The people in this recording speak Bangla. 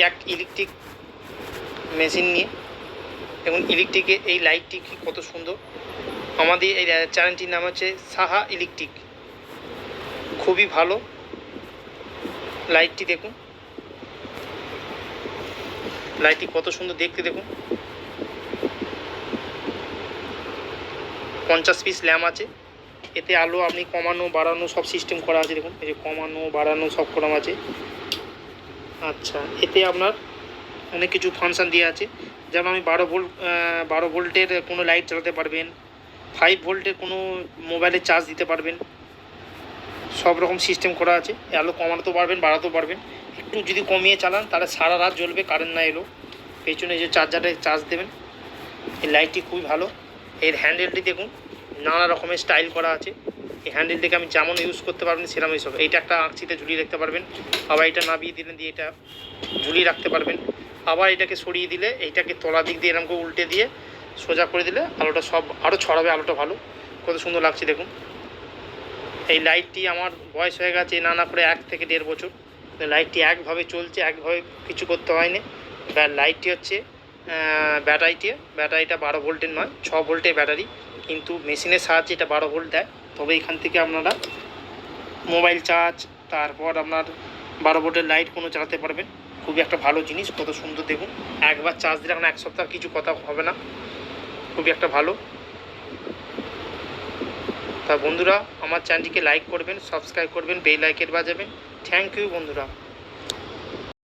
এক ইলেকট্রিক মেশিন নিয়ে। এবং ইলেকট্রিকের এই লাইটটি কত সুন্দর। আমাদের এই চ্যানেলটির নাম হচ্ছে সাহা ইলেকট্রিক। খুবই ভালো লাইটটি, দেখুন লাইটটি কত সুন্দর দেখতে। দেখুন 50 পিস ল্যাম্প আছে। এতে আলো আপনি কমানো বাড়ানো সব সিস্টেম করা আছে। দেখুন এই যে কমানো বাড়ানো সব করা আছে। আচ্ছা, এতে আপনার অনেক কিছু ফাংশান দেওয়া আছে। যেমন আমি 12 ভোল্টের কোনো লাইট চালাতে পারবেন, 5 ভোল্টের কোনো মোবাইলে চার্জ দিতে পারবেন, সব রকম সিস্টেম করা আছে। আলো কমাতেও পারবেন বাড়াতেও পারবেন। একটু যদি কমিয়ে চালান তাহলে সারা রাত জ্বলবে, কারেন্ট না এলো। পেছনে যে চার্জারে চার্জ দেবেন। এই লাইটটি খুবই ভালো। এর হ্যান্ডেলটি দেখুন নানা রকমের স্টাইল করা আছে। এই হ্যান্ডেলটিকে আমি যেমন ইউজ করতে পারবেন সেরকম ইউজ হবে। এইটা একটা আঁকছিতে ঝুলিয়ে রাখতে পারবেন, আবার এটা নামিয়ে দিলেন দিয়ে এটা ঝুলিয়ে রাখতে পারবেন। আবার এটাকে সরিয়ে দিলে এইটাকে তলা দিক দিয়ে এরকম করে উল্টে দিয়ে সোজা করে দিলে আলোটা সব আরও ছড়াবে। আলোটা ভালো, কত সুন্দর লাগছে দেখুন। এই লাইটটি আমার বয়স হয়ে গেছে না করে 1 থেকে 1.5 বছর। লাইটটি একভাবে চলছে, একভাবে কিছু করতে হয়নি। লাইটটি হচ্ছে ব্যাটারিটা 12 ভোল্টের নয়, 6 ভোল্টের ব্যাটারি, কিন্তু মেশিনের সাহায্যে এটা 12 ভোল্ট দেয়। তবে এখান থেকে আপনারা মোবাইল চার্জ, তারপর আপনার 12 ভোল্টের লাইট কোনো চালাতে পারবেন। খুবই একটা ভালো জিনিস, কত সুন্দর দেখুন। একবার চার্জ দিলে এখন 1 সপ্তাহ কিছু কথা হবে না। খুবই একটা ভালো। তা বন্ধুরা আমার চ্যানেলটিকে লাইক করবেন, সাবস্ক্রাইব করবেন, বেল আইকন বাজাবেন। থ্যাংক ইউ বন্ধুরা।